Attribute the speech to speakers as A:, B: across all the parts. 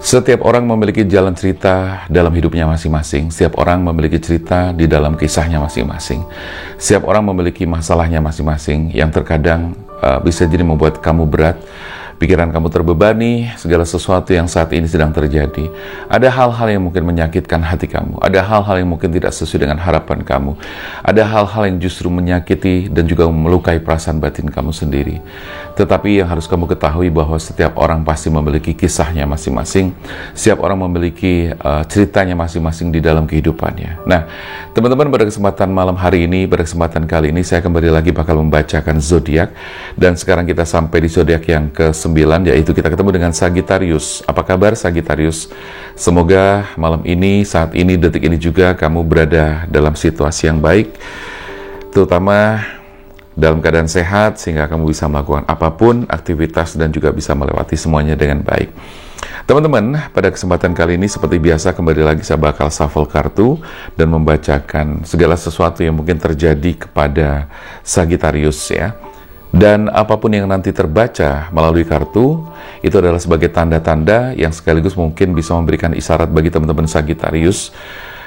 A: Setiap orang memiliki jalan cerita dalam hidupnya masing-masing. Setiap orang memiliki cerita di dalam kisahnya masing-masing. Setiap orang memiliki masalahnya masing-masing yang terkadang bisa jadi membuat kamu berat, pikiran kamu terbebani, segala sesuatu yang saat ini sedang terjadi. Ada hal-hal yang mungkin menyakitkan hati kamu. Ada hal-hal yang mungkin tidak sesuai dengan harapan kamu. Ada hal-hal yang justru menyakiti dan juga melukai perasaan batin kamu sendiri. Tetapi yang harus kamu ketahui bahwa setiap orang pasti memiliki kisahnya masing-masing. Setiap orang memiliki ceritanya masing-masing di dalam kehidupannya. Nah, teman-teman, pada kesempatan malam hari ini, pada kesempatan kali ini, saya kembali lagi bakal membacakan zodiak. Dan sekarang kita sampai di zodiak yang ke-9, yaitu kita ketemu dengan Sagittarius. Apa kabar Sagittarius? Semoga malam ini, saat ini, detik ini juga kamu berada dalam situasi yang baik, terutama dalam keadaan sehat, sehingga kamu bisa melakukan apapun aktivitas dan juga bisa melewati semuanya dengan baik. Teman-teman, pada kesempatan kali ini seperti biasa kembali lagi saya bakal shuffle kartu dan membacakan segala sesuatu yang mungkin terjadi kepada Sagittarius ya. Dan apapun yang nanti terbaca melalui kartu, itu adalah sebagai tanda-tanda yang sekaligus mungkin bisa memberikan isyarat bagi teman-teman Sagittarius,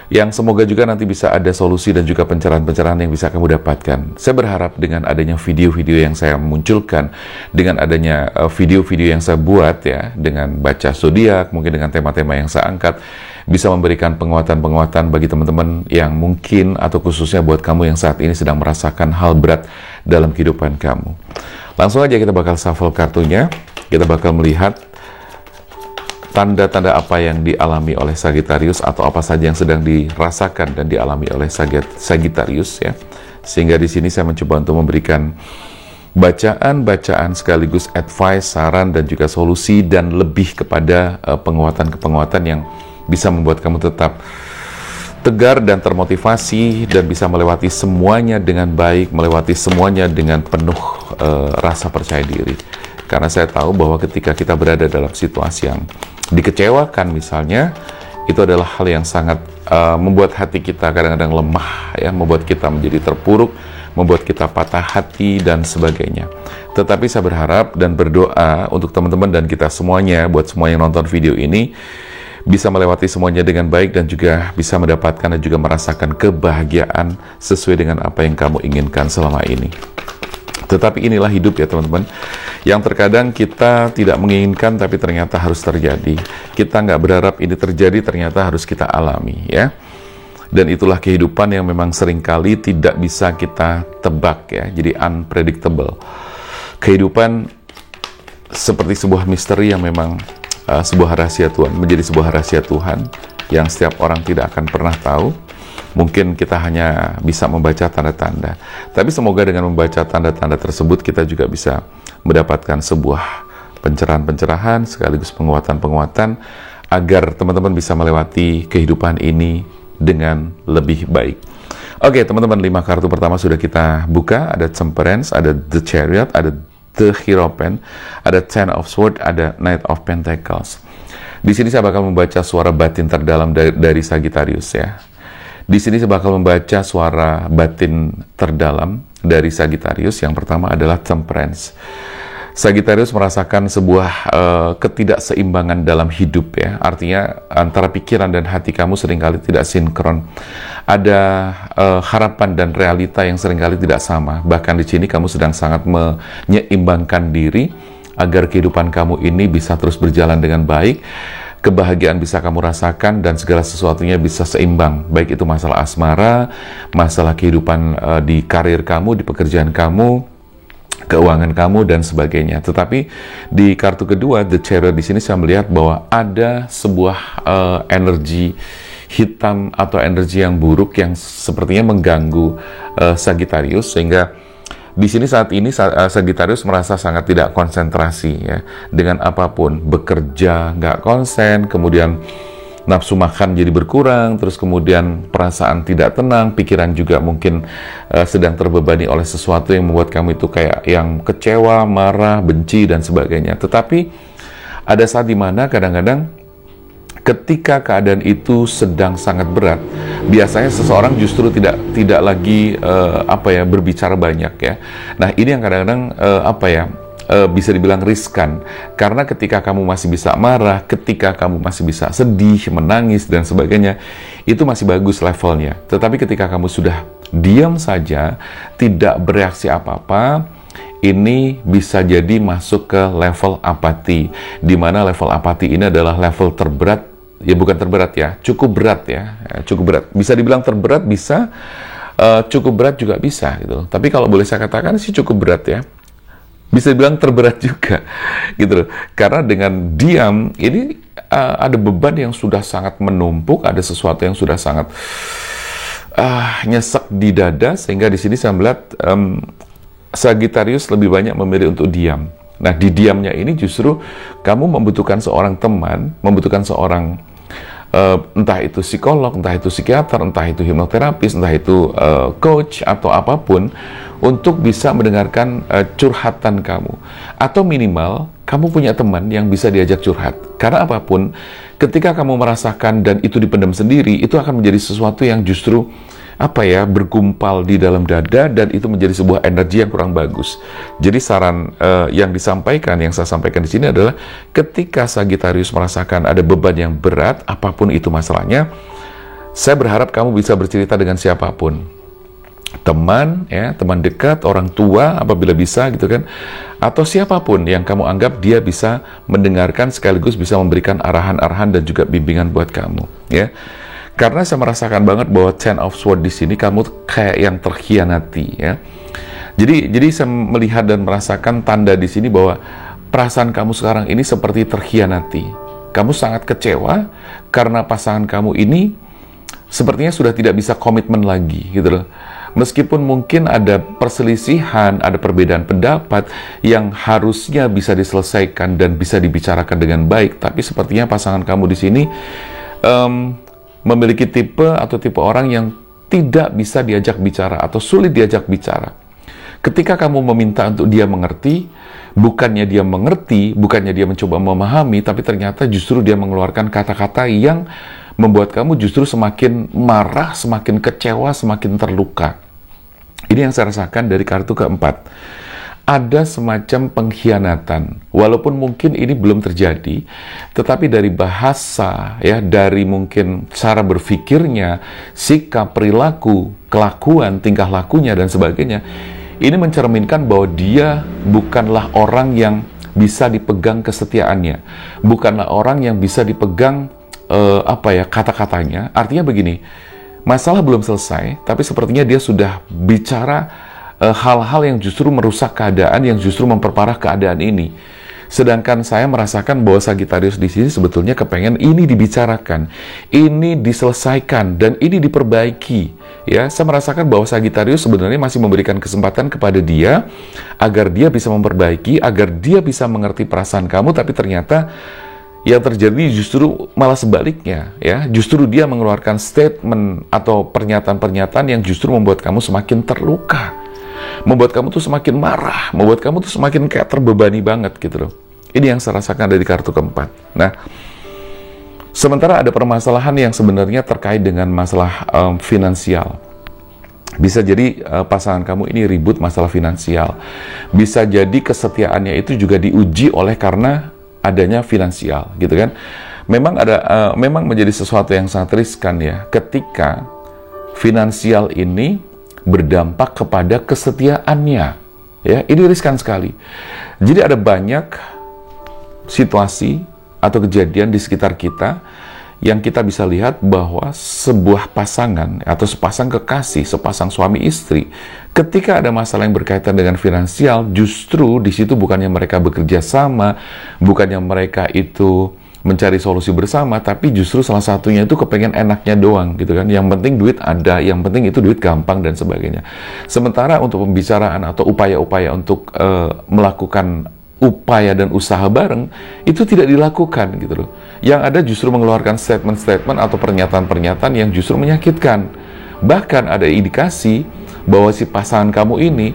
A: yang semoga juga nanti bisa ada solusi dan juga pencerahan-pencerahan yang bisa kamu dapatkan. Saya berharap dengan adanya video-video yang saya munculkan, dengan adanya video-video yang saya buat ya, dengan baca zodiak, mungkin dengan tema-tema yang saya angkat, bisa memberikan penguatan-penguatan bagi teman-teman yang mungkin atau khususnya buat kamu yang saat ini sedang merasakan hal berat dalam kehidupan kamu. Langsung aja kita bakal shuffle kartunya, kita bakal melihat tanda-tanda apa yang dialami oleh Sagittarius atau apa saja yang sedang dirasakan dan dialami oleh Sagittarius ya. Sehingga di sini saya mencoba untuk memberikan bacaan-bacaan sekaligus advice, saran dan juga solusi, dan lebih kepada penguatan-penguatan yang bisa membuat kamu tetap tegar dan termotivasi dan bisa melewati semuanya dengan baik, melewati semuanya dengan penuh rasa percaya diri. Karena saya tahu bahwa ketika kita berada dalam situasi yang dikecewakan misalnya, itu adalah hal yang sangat membuat hati kita kadang-kadang lemah ya, membuat kita menjadi terpuruk, membuat kita patah hati dan sebagainya. Tetapi saya berharap dan berdoa untuk teman-teman dan kita semuanya, buat semua yang nonton video ini, bisa melewati semuanya dengan baik dan juga bisa mendapatkan dan juga merasakan kebahagiaan sesuai dengan apa yang kamu inginkan selama ini. Tetapi inilah hidup ya teman-teman, yang terkadang kita tidak menginginkan tapi ternyata harus terjadi. Kita nggak berharap ini terjadi, ternyata harus kita alami ya. Dan itulah kehidupan yang memang seringkali tidak bisa kita tebak ya, jadi unpredictable. Kehidupan seperti sebuah misteri yang memang sebuah rahasia Tuhan, menjadi sebuah rahasia Tuhan yang setiap orang tidak akan pernah tahu. Mungkin kita hanya bisa membaca tanda-tanda, tapi semoga dengan membaca tanda-tanda tersebut kita juga bisa mendapatkan sebuah pencerahan-pencerahan sekaligus penguatan-penguatan agar teman-teman bisa melewati kehidupan ini dengan lebih baik. Oke teman-teman, 5 kartu pertama sudah kita buka. Ada Temperance, ada The Chariot, ada The Hierophant, ada Ten of Swords, ada Knight of Pentacles. Di sini saya bakal membaca suara batin terdalam dari Sagittarius ya. Di sini saya bakal membaca suara batin terdalam dari Sagittarius. Yang pertama adalah Temperance. Sagittarius merasakan sebuah ketidakseimbangan dalam hidup ya. Artinya antara pikiran dan hati kamu seringkali tidak sinkron. Ada harapan dan realita yang seringkali tidak sama. Bahkan di sini kamu sedang sangat menyeimbangkan diri agar kehidupan kamu ini bisa terus berjalan dengan baik. Kebahagiaan bisa kamu rasakan dan segala sesuatunya bisa seimbang, baik itu masalah asmara, masalah kehidupan di karir kamu, di pekerjaan kamu, keuangan kamu dan sebagainya. Tetapi di kartu kedua The Chariot, di sini saya melihat bahwa ada sebuah energi hitam atau energi yang buruk yang sepertinya mengganggu Sagittarius, sehingga di sini saat ini Sagittarius merasa sangat tidak konsentrasi ya, dengan apapun, bekerja nggak konsen, kemudian nafsu makan jadi berkurang, terus kemudian perasaan tidak tenang, pikiran juga mungkin sedang terbebani oleh sesuatu yang membuat kamu itu kayak yang kecewa, marah, benci dan sebagainya. Tetapi ada saat dimana kadang-kadang ketika keadaan itu sedang sangat berat, biasanya seseorang justru tidak lagi berbicara banyak ya. Nah ini yang kadang-kadang bisa dibilang riskan. Karena ketika kamu masih bisa marah, ketika kamu masih bisa sedih, menangis, dan sebagainya, itu masih bagus levelnya. Tetapi ketika kamu sudah diam saja, tidak bereaksi apa-apa, ini bisa jadi masuk ke level apati, di mana level apati ini adalah level terberat, ya bukan terberat ya, cukup berat ya, cukup berat. Bisa dibilang terberat bisa, cukup berat juga bisa gitu. Tapi kalau boleh saya katakan sih cukup berat ya. Bisa dibilang terberat juga gitu loh. Karena dengan diam ini ada beban yang sudah sangat menumpuk, ada sesuatu yang sudah sangat nyesek di dada, sehingga di sini saya melihat Sagittarius lebih banyak memilih untuk diam. Nah, di diamnya ini justru kamu membutuhkan seorang teman, membutuhkan seorang entah itu psikolog, entah itu psikiater, entah itu hipnoterapis, entah itu coach atau apapun, untuk bisa mendengarkan curhatan kamu. Atau minimal kamu punya teman yang bisa diajak curhat. Karena apapun, ketika kamu merasakan dan itu dipendam sendiri, itu akan menjadi sesuatu yang justru bergumpal di dalam dada, dan itu menjadi sebuah energi yang kurang bagus. Jadi saran yang saya sampaikan di sini adalah ketika Sagittarius merasakan ada beban yang berat, apapun itu masalahnya, saya berharap kamu bisa bercerita dengan siapapun. Teman, ya, teman dekat, orang tua apabila bisa gitu kan, atau siapapun yang kamu anggap dia bisa mendengarkan sekaligus bisa memberikan arahan-arahan dan juga bimbingan buat kamu, ya. Karena saya merasakan banget bahwa Ten of Swords di sini kamu kayak yang terkhianati, ya. Jadi saya melihat dan merasakan tanda di sini bahwa perasaan kamu sekarang ini seperti terkhianati. Kamu sangat kecewa karena pasangan kamu ini sepertinya sudah tidak bisa komitmen lagi, gitu loh. Meskipun mungkin ada perselisihan, ada perbedaan pendapat yang harusnya bisa diselesaikan dan bisa dibicarakan dengan baik, tapi sepertinya pasangan kamu di sini memiliki tipe orang yang tidak bisa diajak bicara atau sulit diajak bicara. Ketika kamu meminta untuk dia mengerti, bukannya dia mengerti, bukannya dia mencoba memahami, tapi ternyata justru dia mengeluarkan kata-kata yang membuat kamu justru semakin marah, semakin kecewa, semakin terluka. Ini yang saya rasakan dari kartu keempat. Ada semacam pengkhianatan, walaupun mungkin ini belum terjadi, tetapi dari bahasa, ya, dari mungkin cara berpikirnya, sikap, perilaku, kelakuan, tingkah lakunya, dan sebagainya, ini mencerminkan bahwa dia bukanlah orang yang bisa dipegang kesetiaannya, bukanlah orang yang bisa dipegang kata-katanya. Artinya begini, masalah belum selesai, tapi sepertinya dia sudah bicara hal-hal yang justru merusak keadaan, yang justru memperparah keadaan ini. Sedangkan saya merasakan bahwa Sagittarius di sini sebetulnya kepengen ini dibicarakan, ini diselesaikan, dan ini diperbaiki. Ya, saya merasakan bahwa Sagittarius sebenarnya masih memberikan kesempatan kepada dia agar dia bisa memperbaiki, agar dia bisa mengerti perasaan kamu, tapi ternyata yang terjadi justru malah sebaliknya, ya. Justru dia mengeluarkan statement atau pernyataan-pernyataan yang justru membuat kamu semakin terluka, membuat kamu tuh semakin marah, membuat kamu tuh semakin kayak terbebani banget gitu loh. Ini yang saya rasakan dari kartu keempat. Nah, sementara ada permasalahan yang sebenarnya terkait dengan masalah finansial. Bisa jadi pasangan kamu ini ribut masalah finansial. Bisa jadi kesetiaannya itu juga diuji oleh karena adanya finansial, gitu kan. Memang menjadi sesuatu yang sangat riskan, ya, ketika finansial ini berdampak kepada kesetiaannya, ya. Ini riskan sekali. Jadi ada banyak situasi atau kejadian di sekitar kita yang kita bisa lihat bahwa sebuah pasangan atau sepasang kekasih, sepasang suami istri, ketika ada masalah yang berkaitan dengan finansial, justru di situ bukannya mereka bekerja sama, bukannya mereka itu mencari solusi bersama, tapi justru salah satunya itu kepengen enaknya doang, gitu kan. Yang penting duit ada, yang penting itu duit gampang dan sebagainya. Sementara untuk pembicaraan atau upaya-upaya untuk melakukan upaya dan usaha bareng itu tidak dilakukan, gitu loh. Yang ada justru mengeluarkan statement-statement atau pernyataan-pernyataan yang justru menyakitkan. Bahkan ada indikasi bahwa si pasangan kamu ini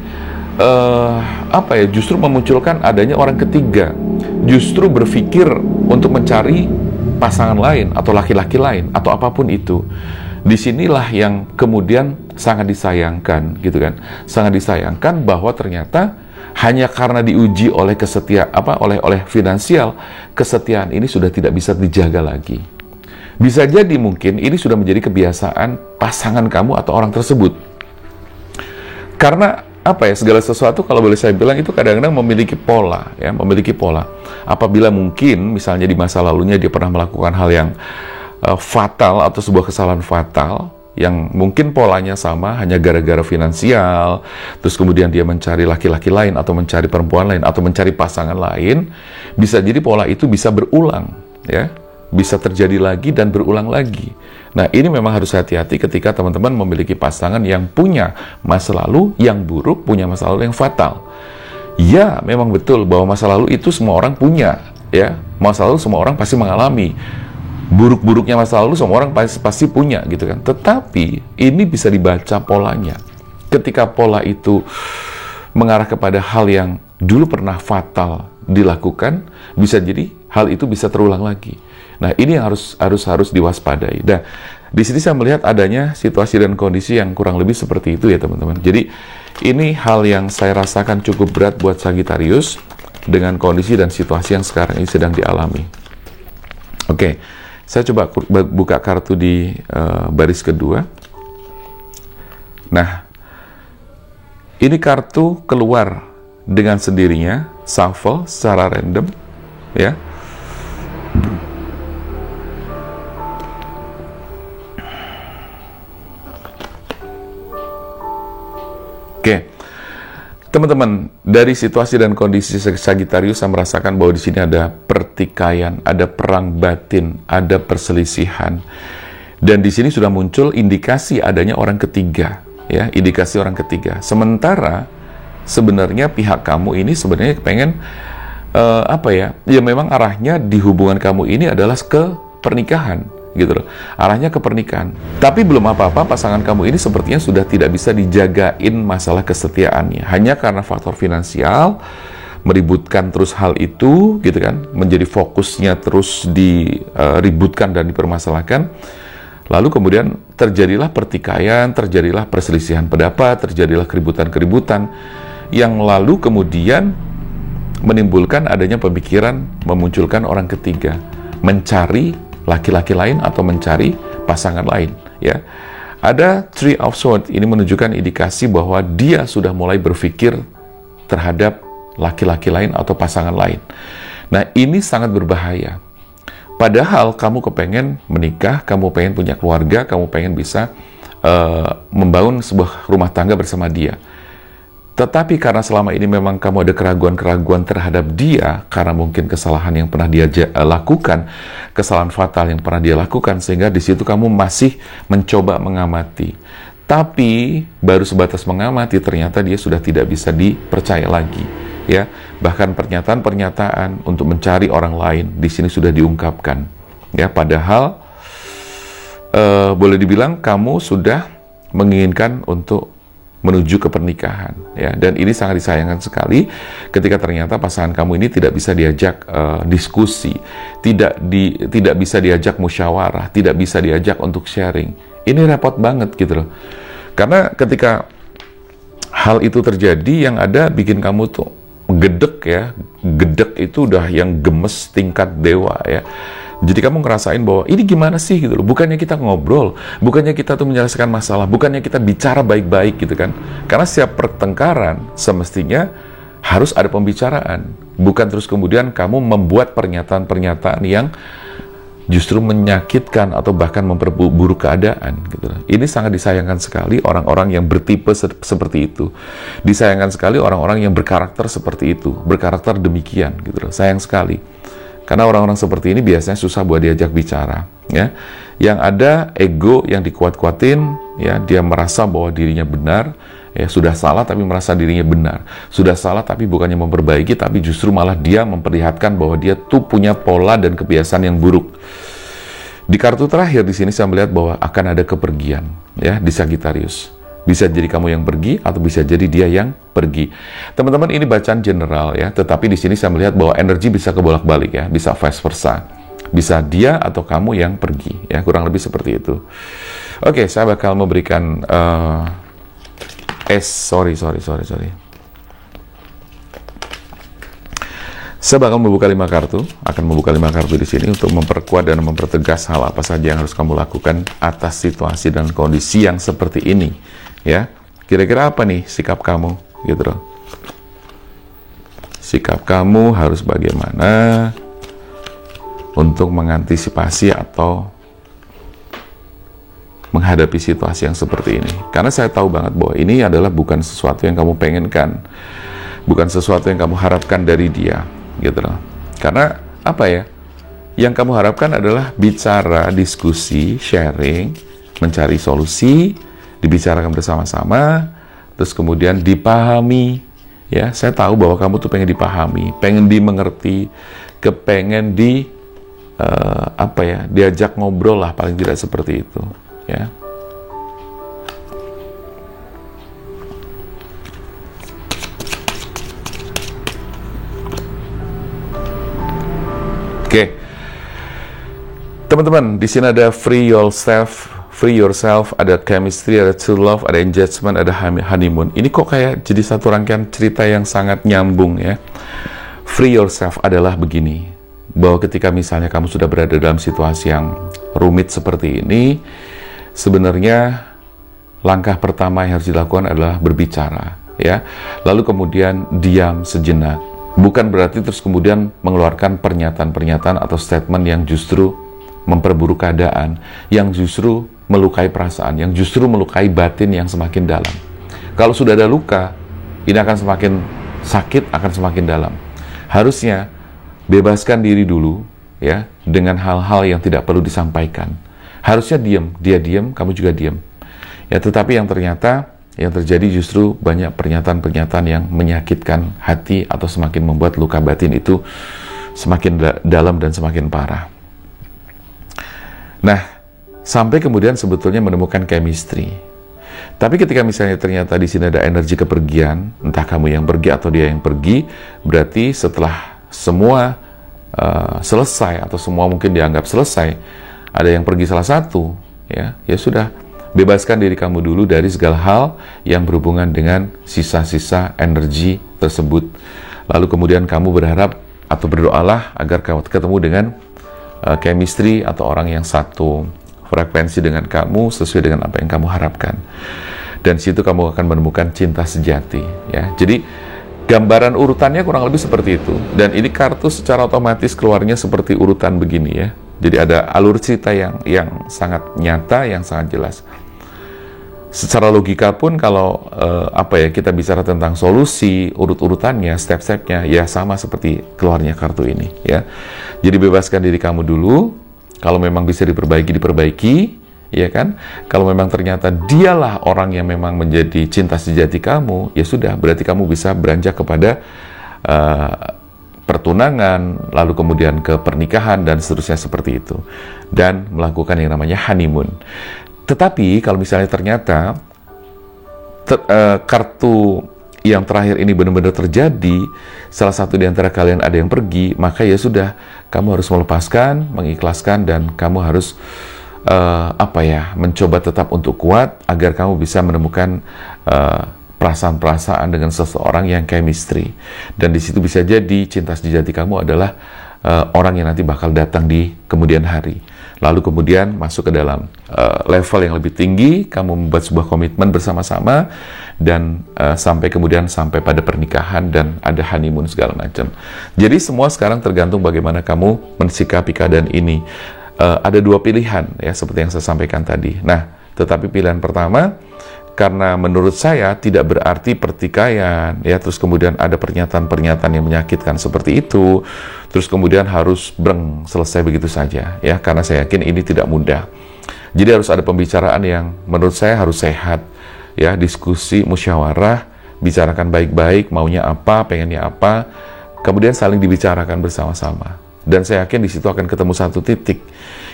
A: justru memunculkan adanya orang ketiga, justru berpikir untuk mencari pasangan lain atau laki-laki lain atau apapun itu. Disinilah yang kemudian sangat disayangkan, gitu kan. Sangat disayangkan bahwa ternyata hanya karena diuji oleh oleh finansial, kesetiaan ini sudah tidak bisa dijaga lagi. Bisa jadi mungkin ini sudah menjadi kebiasaan pasangan kamu atau orang tersebut. Karena segala sesuatu kalau boleh saya bilang itu kadang-kadang memiliki pola, ya, memiliki pola. Apabila mungkin misalnya di masa lalunya dia pernah melakukan hal yang fatal atau sebuah kesalahan fatal yang mungkin polanya sama hanya gara-gara finansial, terus kemudian dia mencari laki-laki lain atau mencari perempuan lain atau mencari pasangan lain, bisa jadi pola itu bisa berulang, ya, bisa terjadi lagi dan berulang lagi. Nah, ini memang harus hati-hati ketika teman-teman memiliki pasangan yang punya masa lalu yang buruk, punya masa lalu yang fatal. Ya, memang betul bahwa masa lalu itu semua orang punya, ya, masa lalu semua orang pasti mengalami. Buruk-buruknya masa lalu semua orang pasti punya gitu kan. Tetapi ini bisa dibaca polanya. Ketika pola itu mengarah kepada hal yang dulu pernah fatal dilakukan, bisa jadi hal itu bisa terulang lagi. Nah, ini yang harus diwaspadai. Dan di sini saya melihat adanya situasi dan kondisi yang kurang lebih seperti itu ya teman-teman. Jadi ini hal yang saya rasakan cukup berat buat Sagittarius dengan kondisi dan situasi yang sekarang ini sedang dialami. Oke. Saya coba buka kartu di baris kedua. Nah, ini kartu keluar dengan sendirinya, shuffle secara random, ya. Oke. Teman-teman, dari situasi dan kondisi Sagittarius, saya merasakan bahwa di sini ada pertikaian, ada perang batin, ada perselisihan. Dan di sini sudah muncul indikasi adanya orang ketiga, ya, indikasi orang ketiga. Sementara sebenarnya pihak kamu ini sebenarnya pengen ya memang arahnya di hubungan kamu ini adalah ke pernikahan. Gitu loh, arahnya ke pernikahan. Tapi belum apa-apa, pasangan kamu ini sepertinya sudah tidak bisa dijagain masalah kesetiaannya. Hanya karena faktor finansial, meributkan terus hal itu, gitu kan, menjadi fokusnya terus diributkan dan dipermasalahkan. Lalu kemudian terjadilah pertikaian, terjadilah perselisihan pendapat, terjadilah keributan-keributan, yang lalu kemudian menimbulkan adanya pemikiran, memunculkan orang ketiga, mencari laki-laki lain atau mencari pasangan lain, ya. Ada Three of Swords, ini menunjukkan indikasi bahwa dia sudah mulai berpikir terhadap laki-laki lain atau pasangan lain. Nah, ini sangat berbahaya. Padahal kamu kepengen menikah, kamu pengen punya keluarga, kamu pengen bisa membangun sebuah rumah tangga bersama dia. Tetapi karena selama ini memang kamu ada keraguan-keraguan terhadap dia, karena mungkin kesalahan yang pernah dia lakukan, kesalahan fatal yang pernah dia lakukan, sehingga di situ kamu masih mencoba mengamati. Tapi baru sebatas mengamati, ternyata dia sudah tidak bisa dipercaya lagi, ya. Bahkan pernyataan-pernyataan untuk mencari orang lain di sini sudah diungkapkan, ya. Padahal boleh dibilang kamu sudah menginginkan untuk menuju ke pernikahan, ya. Dan ini sangat disayangkan sekali ketika ternyata pasangan kamu ini tidak bisa diajak diskusi, tidak bisa diajak musyawarah, tidak bisa diajak untuk sharing. Ini repot banget gitu loh. Karena ketika hal itu terjadi, yang ada bikin kamu tuh gedek, ya. Gedek itu udah yang gemes tingkat dewa, ya. Jadi kamu ngerasain bahwa ini gimana sih gitu loh. Bukannya kita ngobrol, bukannya kita tuh menyelesaikan masalah, bukannya kita bicara baik-baik gitu kan. Karena setiap pertengkaran semestinya harus ada pembicaraan. Bukan terus kemudian kamu membuat pernyataan-pernyataan yang justru menyakitkan atau bahkan memperburuk keadaan gitu loh. Ini sangat disayangkan sekali orang-orang yang bertipe seperti itu. Disayangkan sekali orang-orang yang berkarakter seperti itu, berkarakter demikian gitu loh. Sayang sekali. Karena orang-orang seperti ini biasanya susah buat diajak bicara, ya. Yang ada ego yang dikuat-kuatin, ya, dia merasa bahwa dirinya benar, ya, sudah salah tapi merasa dirinya benar. Sudah salah tapi bukannya memperbaiki, tapi justru malah dia memperlihatkan bahwa dia tuh punya pola dan kebiasaan yang buruk. Di kartu terakhir di sini saya melihat bahwa akan ada kepergian, ya, di Sagittarius. Bisa jadi kamu yang pergi atau bisa jadi dia yang pergi. Teman-teman, ini bacaan general, ya, tetapi di sini saya melihat bahwa energi bisa kebolak-balik, ya, bisa vice versa. Bisa dia atau kamu yang pergi, ya, kurang lebih seperti itu. Oke, saya bakal memberikan sorry. Saya bakal membuka 5 kartu, akan membuka 5 kartu di sini untuk memperkuat dan mempertegas hal apa saja yang harus kamu lakukan atas situasi dan kondisi yang seperti ini, ya. Kira-kira apa nih sikap kamu, gitu loh. Sikap kamu harus bagaimana untuk mengantisipasi atau menghadapi situasi yang seperti ini. Karena saya tahu banget bahwa ini adalah bukan sesuatu yang kamu pengenkan, bukan sesuatu yang kamu harapkan dari dia, gitu loh. Karena apa ya, yang kamu harapkan adalah bicara, diskusi, sharing, mencari solusi, dibicarakan bersama-sama, terus kemudian dipahami. Ya, saya tahu bahwa kamu tuh pengen dipahami, pengen dimengerti, kepengen diajak ngobrol lah, paling tidak seperti itu, ya. Oke, teman-teman, di sini ada free yourself, ada chemistry, ada true love, ada engagement, ada honeymoon. Ini kok kayak jadi satu rangkaian cerita yang sangat nyambung, ya. Free yourself adalah begini, bahwa ketika misalnya kamu sudah berada dalam situasi yang rumit seperti ini, sebenarnya langkah pertama yang harus dilakukan adalah berbicara, ya. Lalu kemudian diam sejenak. Bukan berarti terus kemudian mengeluarkan pernyataan-pernyataan atau statement yang justru memperburuk keadaan, yang justru melukai perasaan, yang justru melukai batin yang semakin dalam. Kalau sudah ada luka, ini akan semakin sakit, akan semakin dalam. Harusnya bebaskan diri dulu, ya, dengan hal-hal yang tidak perlu disampaikan. Harusnya diam, dia diam, kamu juga diam. Ya, tetapi yang terjadi justru banyak pernyataan-pernyataan yang menyakitkan hati atau semakin membuat luka batin itu semakin dalam dan semakin parah. Nah, sampai kemudian sebetulnya menemukan chemistry. Tapi ketika misalnya ternyata di sini ada energi kepergian, entah kamu yang pergi atau dia yang pergi, berarti setelah semua selesai atau semua mungkin dianggap selesai, ada yang pergi salah satu, ya sudah, bebaskan diri kamu dulu dari segala hal yang berhubungan dengan sisa-sisa energi tersebut. Lalu kemudian kamu berharap atau berdoalah agar kamu ketemu dengan chemistry atau orang yang satu frekuensi dengan kamu, sesuai dengan apa yang kamu harapkan. Dan situ kamu akan menemukan cinta sejati, ya. Jadi gambaran urutannya kurang lebih seperti itu. Dan ini kartu secara otomatis keluarnya seperti urutan begini, ya. Jadi ada alur cerita yang sangat nyata, yang sangat jelas. Secara logika pun kalau kita bicara tentang solusi, urut-urutannya, step-stepnya, ya sama seperti keluarnya kartu ini, ya. Jadi bebaskan diri kamu dulu. Kalau memang bisa diperbaiki, ya kan? Kalau memang ternyata dialah orang yang memang menjadi cinta sejati kamu, ya sudah, berarti kamu bisa beranjak kepada pertunangan, lalu kemudian ke pernikahan dan seterusnya seperti itu, dan melakukan yang namanya honeymoon. Tetapi kalau misalnya ternyata kartu yang terakhir ini benar-benar terjadi, salah satu di antara kalian ada yang pergi, maka ya sudah, kamu harus melepaskan, mengikhlaskan, dan kamu harus mencoba tetap untuk kuat agar kamu bisa menemukan perasaan-perasaan dengan seseorang yang chemistry. Dan di situ bisa jadi cinta sejati kamu adalah orang yang nanti bakal datang di kemudian hari. Lalu kemudian masuk ke dalam level yang lebih tinggi, kamu membuat sebuah komitmen bersama-sama, dan sampai pada pernikahan dan ada honeymoon segala macam. Jadi semua sekarang tergantung bagaimana kamu mensikapi keadaan ini. Ada dua pilihan, ya, seperti yang saya sampaikan tadi. Nah, tetapi pilihan pertama, karena menurut saya tidak berarti pertikaian, ya, terus kemudian ada pernyataan-pernyataan yang menyakitkan seperti itu, terus kemudian harus selesai begitu saja, ya, karena saya yakin ini tidak mudah. Jadi harus ada pembicaraan yang menurut saya harus sehat, ya, diskusi, musyawarah, bicarakan baik-baik, maunya apa, pengennya apa, kemudian saling dibicarakan bersama-sama. Dan saya yakin di situ akan ketemu satu titik,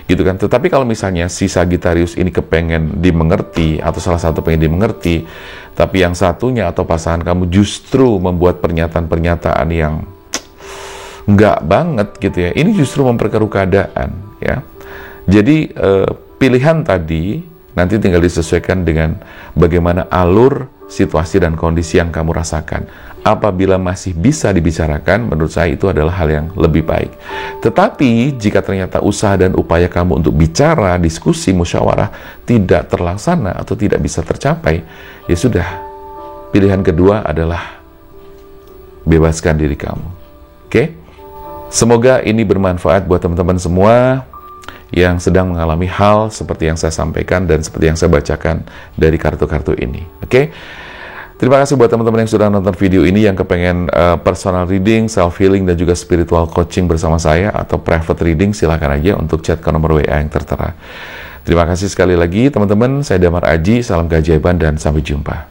A: gitu kan. Tetapi kalau misalnya si Sagittarius ini kepengen dimengerti, atau salah satu pengen dimengerti, tapi yang satunya atau pasangan kamu justru membuat pernyataan-pernyataan yang enggak banget, gitu ya, ini justru memperkeruh keadaan, ya. Jadi pilihan tadi nanti tinggal disesuaikan dengan bagaimana alur situasi dan kondisi yang kamu rasakan. Apabila masih bisa dibicarakan, menurut saya itu adalah hal yang lebih baik. Tetapi, jika ternyata usaha dan upaya kamu untuk bicara, diskusi, musyawarah tidak terlaksana atau tidak bisa tercapai, ya sudah. Pilihan kedua adalah bebaskan diri kamu. Oke? Semoga ini bermanfaat buat teman-teman semua yang sedang mengalami hal seperti yang saya sampaikan dan seperti yang saya bacakan dari kartu-kartu ini. Oke? Terima kasih buat teman-teman yang sudah nonton video ini, yang kepengen personal reading, self healing, dan juga spiritual coaching bersama saya atau private reading, silakan aja untuk chat ke nomor WA yang tertera. Terima kasih sekali lagi teman-teman, saya Damar Aji, salam keajaiban dan sampai jumpa.